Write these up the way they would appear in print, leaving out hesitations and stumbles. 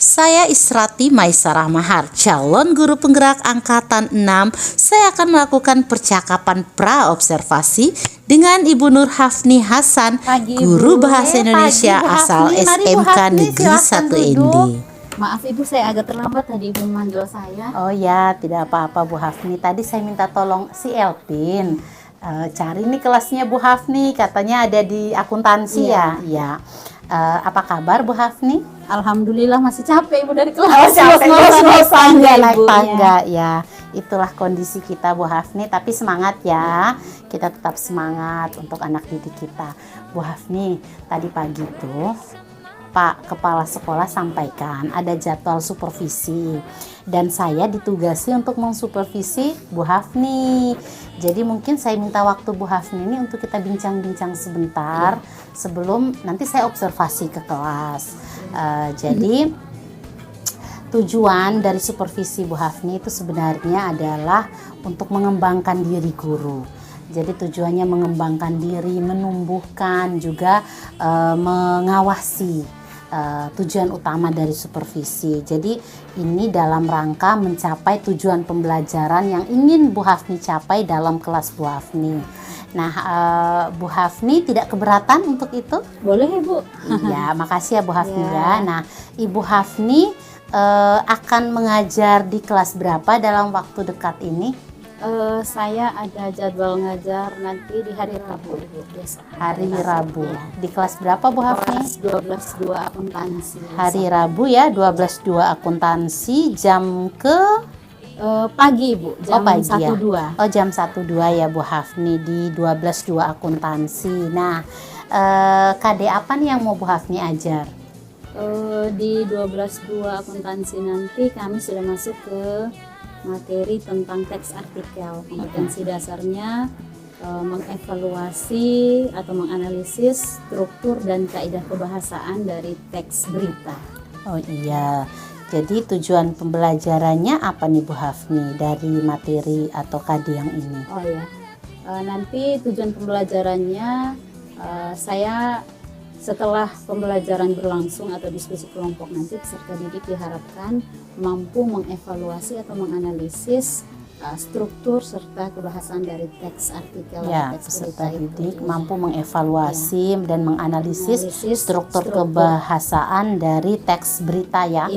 Saya Israti Maisarah Mahar, calon guru penggerak angkatan 6. Saya akan melakukan percakapan pra-observasi dengan Ibu Nur Hafni Hasan, guru bahasa Indonesia asal SMK Negeri 1 ND. Maaf Ibu, saya agak terlambat tadi Ibu memanggil saya. Oh ya, tidak apa-apa Bu Hafni. Tadi saya minta tolong si Elpin. Cari nih kelasnya Bu Hafni, katanya ada di akuntansi ya. Iya. Apa kabar Bu Hafni? Alhamdulillah masih capek Ibu dari kelas. Naik tangga ya. Itulah kondisi kita Bu Hafni, tapi semangat ya. Kita tetap semangat untuk anak didik kita. Bu Hafni, tadi pagi tuh Pak Kepala Sekolah sampaikan ada jadwal supervisi dan saya ditugasi untuk mensupervisi Bu Hafni. Jadi mungkin saya minta waktu Bu Hafni ini untuk kita bincang-bincang sebentar sebelum nanti saya observasi ke kelas. Jadi tujuan dari supervisi Bu Hafni itu sebenarnya adalah untuk mengembangkan diri guru. Jadi tujuannya mengembangkan diri, menumbuhkan, juga mengawasi. Tujuan utama dari supervisi. Jadi ini dalam rangka mencapai tujuan pembelajaran yang ingin Bu Hafni capai dalam kelas Bu Hafni. Nah, Bu Hafni tidak keberatan untuk itu? Boleh Ibu. Iya, makasih ya Bu Hafni ya. Nah, Ibu Hafni akan mengajar di kelas berapa dalam waktu dekat ini? Saya ada jadwal ngajar nanti di hari Rabu Ibu. Hari Rabu. Di kelas berapa Bu Hafni? Kelas 12.2 akuntansi. Hari Rabu ya, 12.2 akuntansi, jam ke pagi Ibu, jam pagi 1.2. ya? Oh, jam 1.2 ya Bu Hafni di 12.2 akuntansi. Nah, KD apa nih yang mau Bu Hafni ajar? Di 12.2 akuntansi nanti kami sudah masuk ke materi tentang teks artikel. Kompetensi dasarnya mengevaluasi atau menganalisis struktur dan kaidah kebahasaan dari teks berita. Oh iya, jadi tujuan pembelajarannya apa nih Bu Hafni dari materi atau KD yang ini? Oh iya, nanti tujuan pembelajarannya saya setelah pembelajaran berlangsung atau diskusi kelompok nanti peserta didik diharapkan mampu mengevaluasi atau menganalisis struktur serta kebahasaan dari teks artikel. Ya, peserta didik mampu mengevaluasi dan menganalisis struktur kebahasaan dari teks berita ya.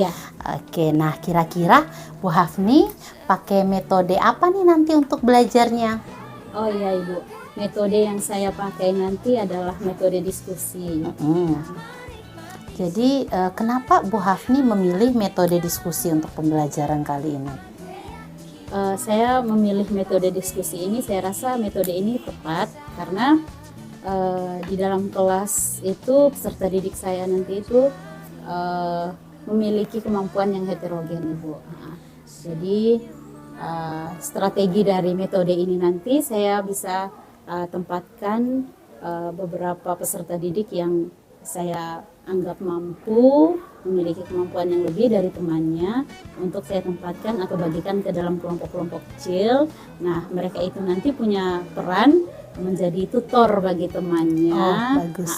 Oke, nah kira-kira Bu Hafni pakai metode apa nih nanti untuk belajarnya? Oh iya Ibu, metode yang saya pakai nanti adalah metode diskusi. Jadi kenapa Bu Hafni memilih metode diskusi untuk pembelajaran kali ini? Saya memilih metode diskusi ini, saya rasa metode ini tepat karena di dalam kelas itu peserta didik saya nanti itu memiliki kemampuan yang heterogen Ibu. Jadi strategi dari metode ini nanti saya bisa tempatkan beberapa peserta didik yang saya anggap mampu, memiliki kemampuan yang lebih dari temannya, untuk saya tempatkan atau bagikan ke dalam kelompok-kelompok kecil. Nah, mereka itu nanti punya peran menjadi tutor bagi temannya. Oh, bagus.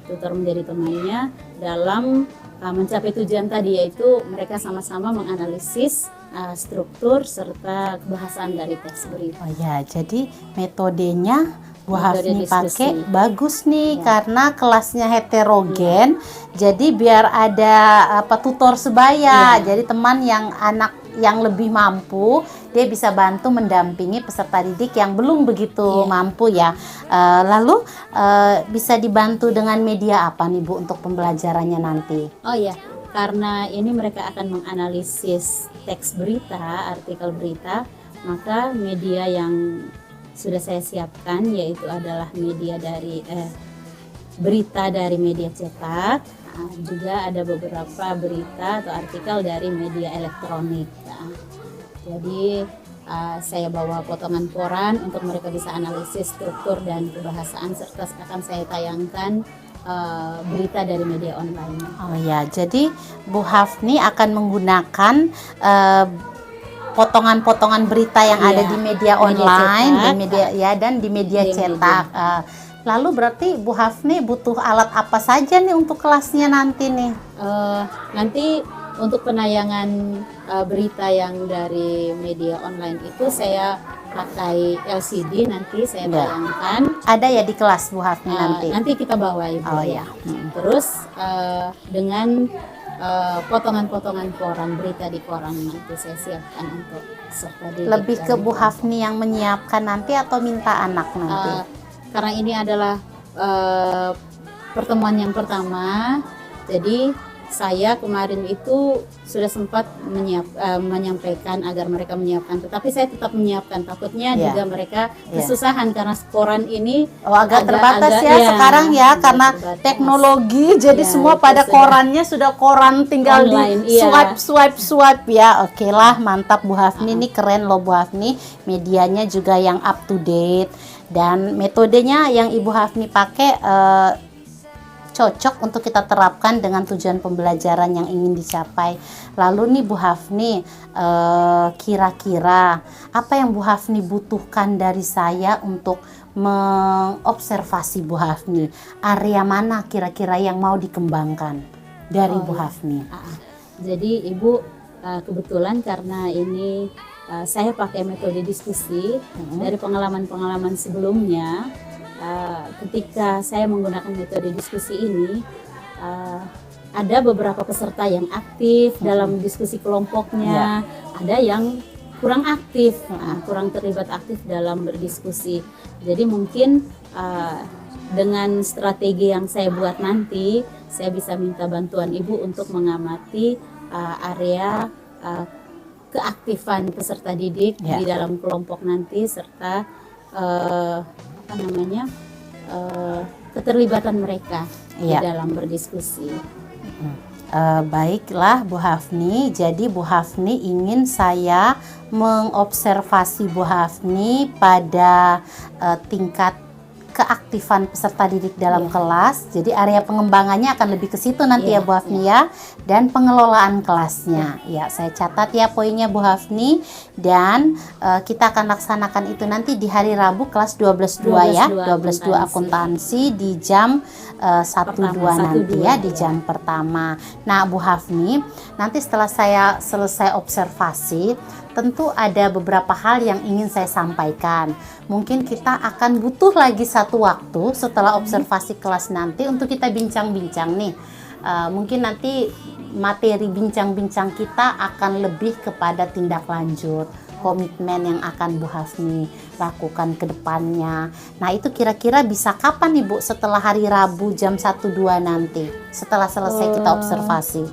Tutor menjadi temannya dalam mencapai tujuan tadi, yaitu mereka sama-sama menganalisis struktur serta kebahasaan dari teks berita. Oh ya, jadi metodenya Bu Hafni pakai bagus nih karena kelasnya heterogen. Jadi biar ada tutor sebaya. Jadi teman yang anak yang lebih mampu, dia bisa bantu mendampingi peserta didik yang belum begitu mampu ya. Lalu bisa dibantu dengan media apa nih Bu untuk pembelajarannya nanti? Oh ya, karena ini mereka akan menganalisis teks berita, artikel berita, maka media yang sudah saya siapkan yaitu adalah media dari berita dari media cetak, juga ada beberapa berita atau artikel dari media elektronik. Jadi saya bawa potongan koran untuk mereka bisa analisis struktur dan kebahasaan, serta akan saya tayangkan berita dari media online. Oh ya, jadi Bu Hafni akan menggunakan potongan-potongan berita yang ada di media online, cetak, di media dan di media cetak. Lalu berarti Bu Hafni butuh alat apa saja nih untuk kelasnya nanti nih? Nanti untuk penayangan berita yang dari media online itu saya pakai LCD, nanti saya Ya. tayangkan. Ada ya di kelas Bu Hafni nanti? Nanti kita bawa Ibu. Oh ya. Terus dengan potongan-potongan koran, berita di koran nanti saya siapkan untuk peserta didik. Lebih ke dari Bu Hafni yang menyiapkan nanti atau minta anak nanti? Karena ini adalah pertemuan yang pertama, jadi saya kemarin itu sudah sempat menyampaikan agar mereka menyiapkan, tetapi saya tetap menyiapkan, takutnya Ya. juga mereka Ya. kesusahan karena koran ini Agak terbatas ya sekarang ya, agak karena terbatas. teknologi, jadi Ya, semua itu pada sudah. korannya sudah koran tinggal Online, di iya. swipe ya. Oke lah, mantap Bu Hafni, ini keren loh Bu Hafni, medianya juga yang up to date dan metodenya yang Ibu Hafni pakai cocok untuk kita terapkan dengan tujuan pembelajaran yang ingin dicapai. Lalu nih Bu Hafni, kira-kira apa yang Bu Hafni butuhkan dari saya untuk mengobservasi Bu Hafni? Area mana kira-kira yang mau dikembangkan dari Bu Hafni? Jadi Ibu kebetulan karena ini saya pakai metode diskusi dari pengalaman-pengalaman sebelumnya. Ketika saya menggunakan metode diskusi ini, ada beberapa peserta yang aktif dalam diskusi kelompoknya, ada yang kurang aktif, kurang terlibat aktif dalam berdiskusi. Jadi mungkin dengan strategi yang saya buat nanti, saya bisa minta bantuan Ibu untuk mengamati area keaktifan peserta didik di dalam kelompok nanti, serta keterlibatan mereka di dalam berdiskusi. Baiklah Bu Hafni, jadi Bu Hafni ingin saya mengobservasi Bu Hafni pada tingkat keaktifan peserta didik dalam kelas. Jadi area pengembangannya akan lebih ke situ nanti ya Bu Hafni ya. Dan pengelolaan kelasnya. Ya, saya catat ya poinnya Bu Hafni. Dan kita akan laksanakan itu nanti di hari Rabu kelas 12.2 ya. 12.2 akuntansi di jam 1.2 nanti ya, di jam pertama. Nah Bu Hafni, nanti setelah saya selesai observasi, tentu ada beberapa hal yang ingin saya sampaikan. Mungkin kita akan butuh lagi satu waktu setelah observasi kelas nanti untuk kita bincang-bincang nih. Mungkin nanti materi bincang-bincang kita akan lebih kepada tindak lanjut, komitmen yang akan Bu Hafni lakukan ke depannya. Nah itu kira-kira bisa kapan nih Bu, setelah hari Rabu jam 1.2 nanti, setelah selesai kita observasi?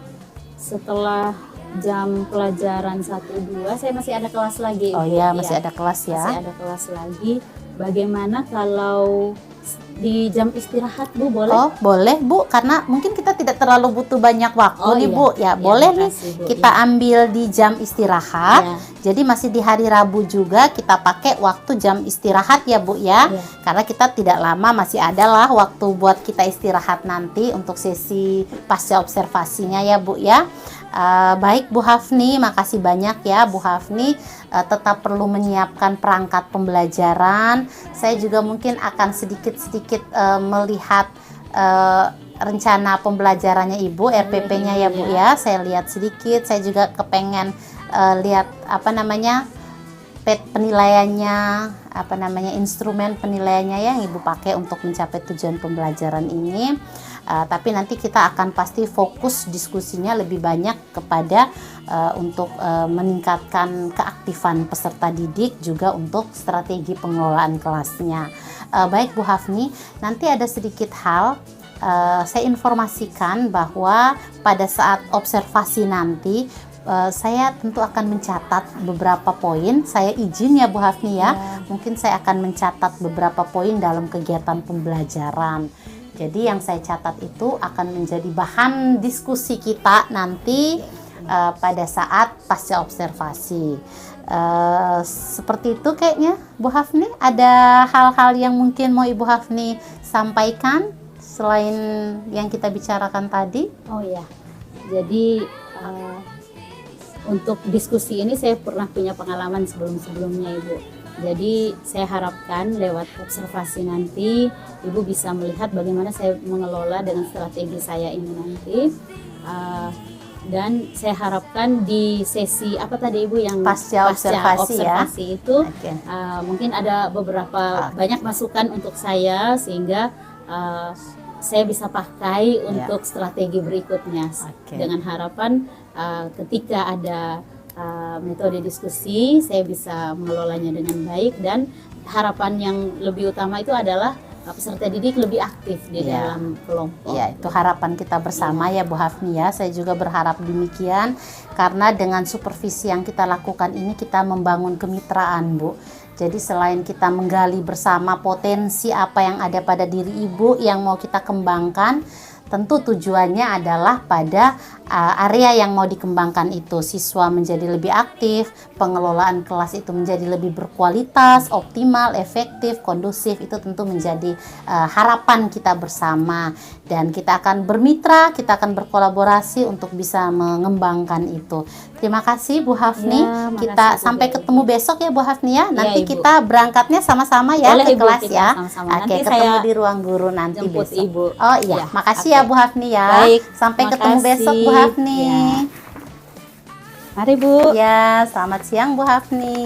Setelah jam pelajaran 1-2 saya masih ada kelas lagi. Oh iya, masih ada kelas ya. Masih ada kelas lagi. Bagaimana kalau di jam istirahat Bu, boleh? Oh boleh Bu, karena mungkin kita tidak terlalu butuh banyak waktu nih Bu. Ya, boleh nih makasih, Bu. kita ambil di jam istirahat. Ya. Jadi masih di hari Rabu juga kita pakai waktu jam istirahat ya Bu ya. Ya. Karena kita tidak lama, masih ada lah waktu buat kita istirahat nanti untuk sesi pasca observasinya ya Bu ya. Baik Bu Hafni, makasih banyak ya Bu Hafni. Tetap perlu menyiapkan perangkat pembelajaran. Saya juga mungkin akan sedikit-sedikit melihat rencana pembelajarannya Ibu, RPP-nya ya Bu ya. Saya lihat sedikit. Saya juga kepengen lihat penilaiannya, instrumen penilaiannya yang Ibu pakai untuk mencapai tujuan pembelajaran ini. Tapi nanti kita akan pasti fokus diskusinya lebih banyak kepada untuk meningkatkan keaktifan peserta didik, juga untuk strategi pengelolaan kelasnya. Baik Bu Hafni, nanti ada sedikit hal saya informasikan bahwa pada saat observasi nanti saya tentu akan mencatat beberapa poin. Saya izin ya Bu Hafni ya. Mungkin saya akan mencatat beberapa poin dalam kegiatan pembelajaran. Jadi yang saya catat itu akan menjadi bahan diskusi kita nanti pada saat pasca observasi. Seperti itu kayaknya Bu Hafni. Ada hal-hal yang mungkin mau Ibu Hafni sampaikan selain yang kita bicarakan tadi? Oh ya, jadi untuk diskusi ini saya pernah punya pengalaman sebelum-sebelumnya Ibu. Jadi saya harapkan lewat observasi nanti Ibu bisa melihat bagaimana saya mengelola dengan strategi saya ini nanti. Dan saya harapkan di sesi apa tadi Ibu yang Pasca observasi ya. itu Oke. mungkin ada beberapa banyak masukan untuk saya sehingga saya bisa pakai untuk strategi berikutnya. Oke. Dengan harapan ketika ada metode diskusi saya bisa mengelolanya dengan baik, dan harapan yang lebih utama itu adalah peserta didik lebih aktif di dalam kelompok. Ya, itu harapan kita bersama ya Bu Hafni ya. Saya juga berharap demikian, karena dengan supervisi yang kita lakukan ini kita membangun kemitraan, Bu. Jadi selain kita menggali bersama potensi apa yang ada pada diri Ibu yang mau kita kembangkan, tentu tujuannya adalah pada area yang mau dikembangkan itu siswa menjadi lebih aktif, pengelolaan kelas itu menjadi lebih berkualitas, optimal, efektif, kondusif. Itu tentu menjadi harapan kita bersama, dan kita akan bermitra, kita akan berkolaborasi untuk bisa mengembangkan itu. Terima kasih Bu Hafni. Ya, Kita makasih, sampai Ibu. ketemu besok ya Bu Hafni ya. Nanti Ibu. kita berangkatnya sama-sama ya Boleh, ke Ibu, kelas kita ya. sama-sama. Oke, Nanti ketemu saya di ruang guru nanti jemput besok. Ibu. Oh iya, Ya, makasih oke. ya Bu Hafni ya. Baik, Sampai ketemu makasih. besok Bu Hafni. Ya. Mari Bu. Ya, selamat siang Bu Hafni.